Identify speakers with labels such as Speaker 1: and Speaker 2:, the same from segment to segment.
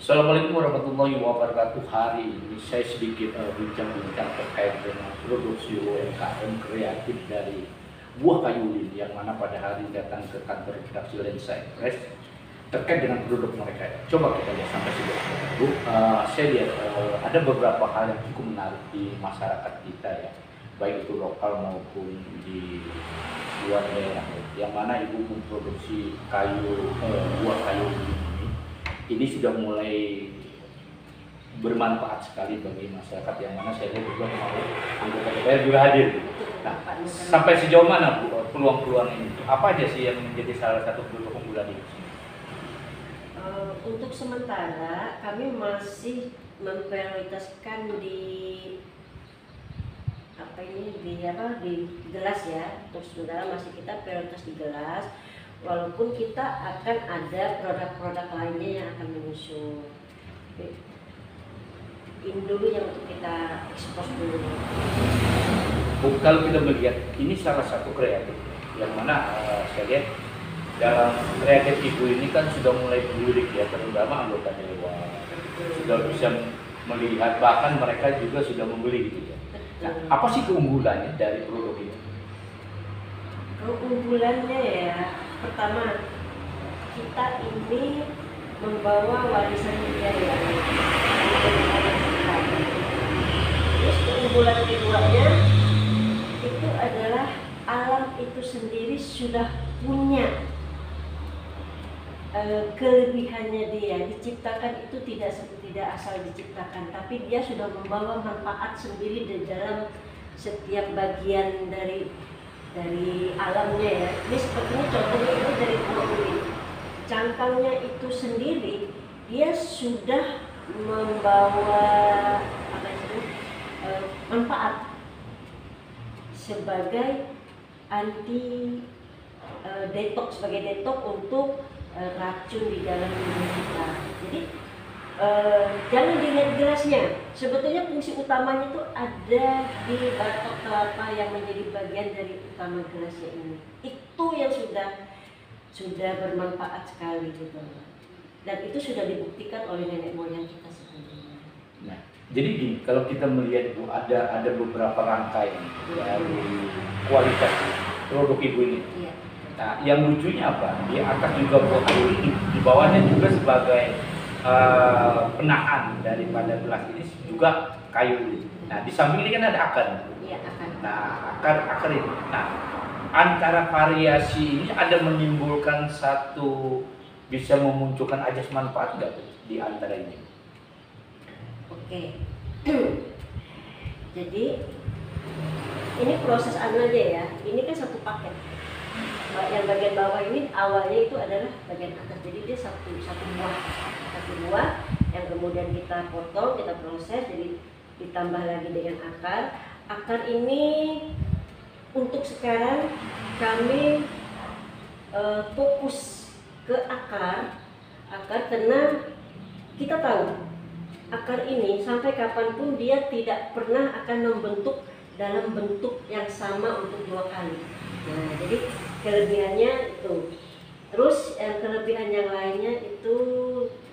Speaker 1: Assalamualaikum warahmatullahi wabarakatuh. Hari ini saya sedikit bincang-bincang terkait dengan produksi UMKM kreatif dari buah kayu lin yang mana pada hari datang ke kantor redaksi Lensa Express terkait dengan produk mereka. Coba kita lihat sampai sejauh mana. Bu, saya lihat ada beberapa hal yang cukup menarik di masyarakat kita ya, baik itu lokal maupun di luar daerah. Yang mana ibu memproduksi buah kayu lin ini sudah mulai bermanfaat sekali bagi masyarakat, yang mana saya lihat juga kemarin anggota DPR juga hadir. Nah, sampai sejauh mana Bu peluang-peluang ini? Apa aja sih yang menjadi salah satu produk unggulan di sini?
Speaker 2: Untuk sementara kami masih memprioritaskan di gelas ya. Untuk sementara masih kita prioritas di gelas. Walaupun kita akan ada produk-produk lainnya yang akan menyusul. Ini dulu yang untuk kita ekspos dulu.
Speaker 1: Kalau kita melihat ini salah satu kreatif, yang mana saya lihat dalam kreatif ibu ini kan sudah mulai berlirik ya, terutama anggota dewan sudah bisa melihat, bahkan mereka juga sudah membeli gitu ya. Nah, apa sih keunggulannya dari produk ini?
Speaker 2: Keunggulannya ya, pertama, kita ini membawa warisan budaya. Terus keunggulan keduanya itu adalah alam itu sendiri sudah punya kelebihannya dia. Diciptakan itu tidak asal diciptakan, tapi dia sudah membawa manfaat sendiri di dalam setiap bagian dari alamnya ya. Ini sepertinya contohnya itu dari buah ulin. Cangkangnya itu sendiri dia sudah membawa manfaat sebagai anti detox, sebagai detox untuk racun di dalam tubuh kita. Jadi jangan dilihat gelasnya. Sebetulnya fungsi utamanya itu ada di batok kelapa yang menjadi bagian dari utama gelasnya ini. Itu yang sudah bermanfaat sekali gitu. Dan itu sudah dibuktikan oleh nenek moyang kita sebelumnya.
Speaker 1: Nah, jadi gini, kalau kita melihat Bu, ada beberapa rangkaian dari kualitas produk ibu ini.
Speaker 2: Iya.
Speaker 1: Nah, yang lucunya apa? Di atas juga buah kayu ini, di bawahnya juga sebagai penahan daripada gelas ini juga kayu lin. Nah, di samping ini kan ada akar.
Speaker 2: Iya, akar.
Speaker 1: Nah, akar ini. Nah, antara variasi ini ada menimbulkan satu, bisa memunculkan ajas manfaat nggak di antara ini?
Speaker 2: Oke. Jadi ini proses aja ya. Ini kan satu paket. Yang bagian bawah ini awalnya itu adalah bagian atas. Jadi dia satu buah yang kemudian kita potong, kita proses, jadi ditambah lagi dengan akar. Akar ini untuk sekarang kami fokus ke akar karena kita tahu akar ini sampai kapanpun dia tidak pernah akan membentuk dalam bentuk yang sama untuk 2 kali. Nah, jadi kelebihannya itu. Terus kelebihan yang lainnya itu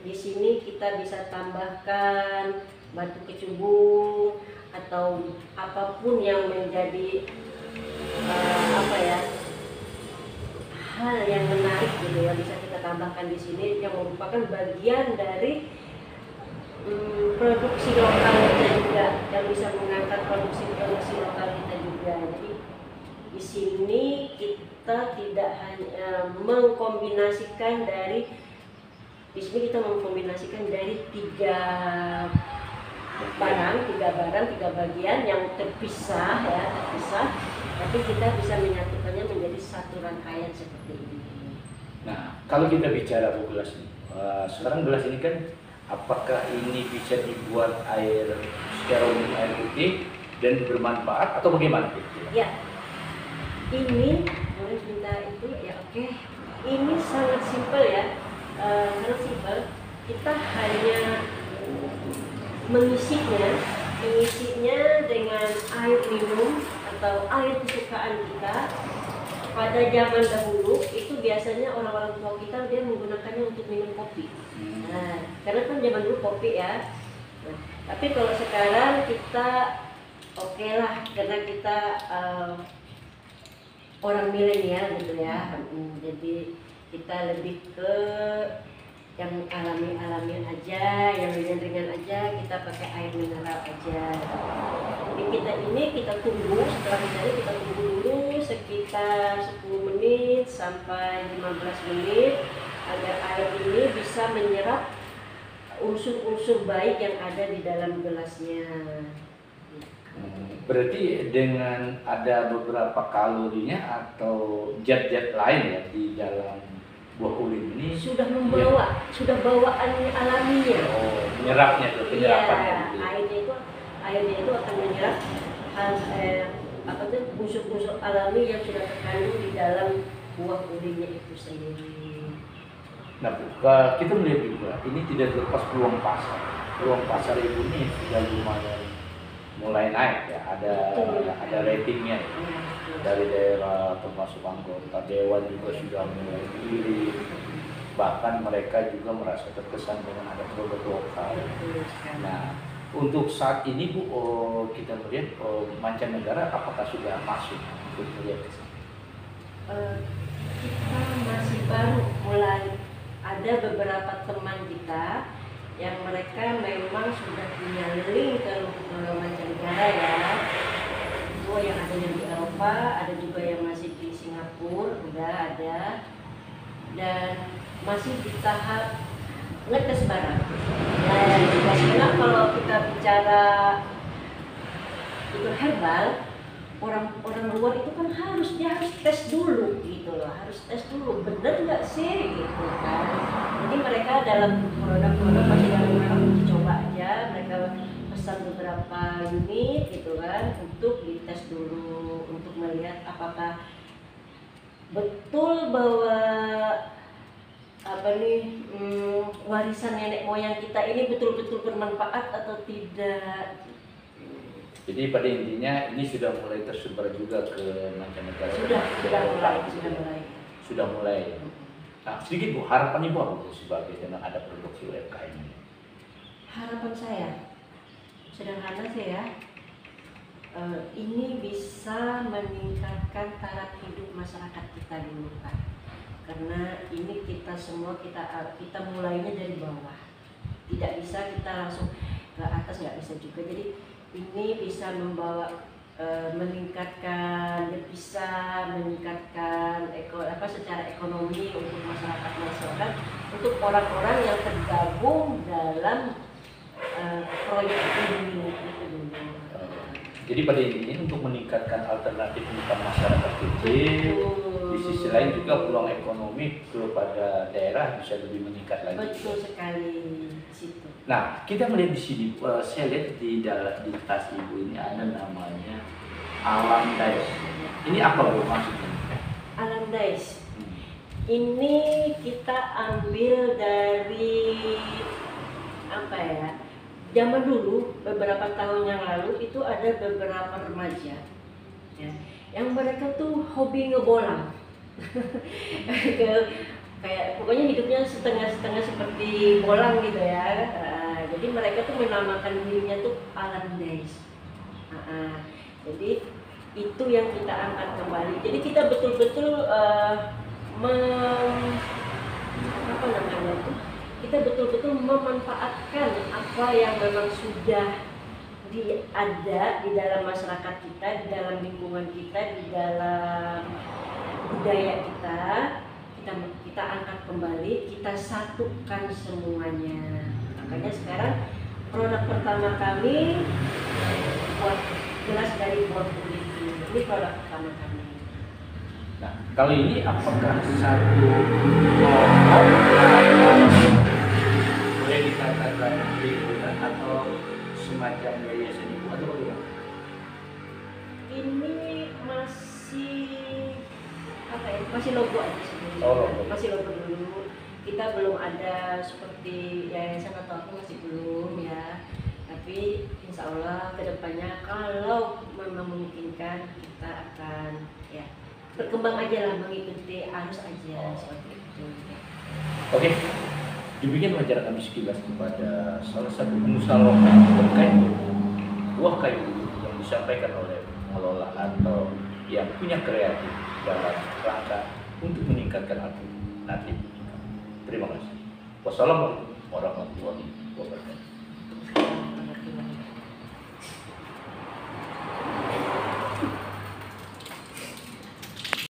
Speaker 2: di sini kita bisa tambahkan batu kecubung atau apapun yang menjadi hal yang menarik gitu ya, bisa kita tambahkan di sini yang merupakan bagian dari produksi lokal kita juga, yang bisa mengangkat produksi lokal kita juga. Jadi di sini kita tidak hanya mengkombinasikan dari, di sini kita mengkombinasikan dari tiga bagian yang terpisah ya, tapi kita bisa menyatukannya menjadi satu rangkaian seperti ini.
Speaker 1: Nah, kalau kita bicara gelas ini, sekarang gelas ini kan, apakah ini bisa dibuat secara umum air putih dan bermanfaat atau bagaimana?
Speaker 2: Ya, ini boleh minta itu ya, oke. Ini sangat simpel ya, sangat simpel. Kita hanya mengisinya dengan air minum atau air kesukaan kita, pada zaman dahulu itu biasanya orang-orang tua kita dia menggunakannya untuk minum kopi. Nah, karena kan zaman dulu kopi ya. Nah, tapi kalau sekarang kita oke lah, karena kita orang milenial gitu ya. Jadi kita lebih ke yang alami-alami aja, yang ringan-ringan aja, kita pakai air mineral aja. Jadi kita tunggu, setelah kita tunggu dulu sekitar 10 menit sampai 15 menit agar air ini bisa menyerap unsur-unsur baik yang ada di dalam gelasnya.
Speaker 1: Berarti dengan ada beberapa kalorinya atau zat-zat lain ya di dalam buah ulin ini
Speaker 2: sudah membawa, sudah bawaannya alaminya.
Speaker 1: Oh, menyerapnya tuh, penyerapannya.
Speaker 2: Iya, airnya itu akan menyerap unsur-unsur alami yang sudah terkandung di dalam buah ulinnya itu sendiri.
Speaker 1: Nah, kita melihat juga ini tidak terlepas peluang pasar. Peluang pasar ibu ini sudah lumayan mulai naik ya, ada ratingnya ya. Dari daerah termasuk anggota dewan juga sudah mulai dipilih, bahkan mereka juga merasa terkesan dengan ada produk lokal. Nah, untuk saat ini Bu, kita melihat mancanegara apakah sudah masuk untuk melihat ke sana?
Speaker 2: Kita masih baru mulai, ada beberapa teman kita yang mereka memang sudah punya link ke mancanegara ya. Yang ada yang di Eropa, ada juga yang masih di Singapura, udah ada, dan masih di tahap ngetes barang. Dan karena kalau kita bicara itu herbal, orang luar itu kan harus tes dulu gitu loh, harus tes dulu bener nggak sih gitu kan. Jadi mereka dalam produk-produk masih dalam tahap uji coba aja, mereka pesan beberapa unit gitu kan untuk dites dulu untuk melihat apakah betul bahwa warisan nenek moyang kita ini betul-betul bermanfaat atau tidak.
Speaker 1: Jadi pada intinya ini sudah mulai tersebar juga ke mancanegara. Sudah mulai. Nah, sedikit Bu, harapan Ibu apa Bu sebagai dengan ada produksi UMKM ini?
Speaker 2: Harapan saya sederhana sih ya, ini bisa meningkatkan taraf hidup masyarakat kita dulu Pak. Karena ini kita semua kita mulainya dari bawah, tidak bisa kita langsung ke atas, nggak bisa juga. Jadi ini bisa membawa meningkatkan secara ekonomi untuk masyarakat untuk orang-orang yang tergabung dalam proyek ini itu dulu.
Speaker 1: Jadi pada intinya untuk meningkatkan alternatif income masyarakat kecil, di sisi lain juga peluang ekonomi kepada daerah bisa lebih meningkat lagi.
Speaker 2: Betul sekali situ.
Speaker 1: Nah, kita melihat di sini, saya lihat di tas Ibu ini ada namanya Alam Dais. Ini apa Bu maksudnya?
Speaker 2: Alam Dais. Ini kita ambil dari apa ya? Zaman dulu beberapa tahun yang lalu itu ada beberapa remaja ya, yang mereka tuh hobi ngebolang. Kayak pokoknya hidupnya setengah-setengah seperti bolang gitu ya. Jadi mereka tuh menamakan dirinya tuh Alam Dais. Jadi itu yang kita angkat kembali. Jadi kita betul-betul kita betul-betul memanfaatkan apa yang memang sudah ada di dalam masyarakat kita, di dalam lingkungan kita, di dalam budaya kita angkat kembali, kita satukan semuanya. Makanya sekarang produk pertama kami buat gelas dari buah kulit. Ini produk pertama kami.
Speaker 1: Nah, kali ini apakah satu boleh dikatakan liburan atau semacam yayasan Ibu atau bagaimana?
Speaker 2: Ini masih logo aja sebenarnya. Masih logo dulu. Kita belum ada seperti yayasan atau apa, masih belum ya. Tapi insya Allah kedepannya kalau memang memungkinkan kita akan ya berkembang aja lah, mengikuti arus aja seperti itu.
Speaker 1: Oke, demikian wawancara kami sekilas kepada salah satu pengusaha lokal terkait buah kayu yang disampaikan oleh pengelola atau yang punya kreatif dalam rangka untuk meningkatkan alternatif. Terima kasih. Wassalamualaikum warahmatullahi wabarakatuh.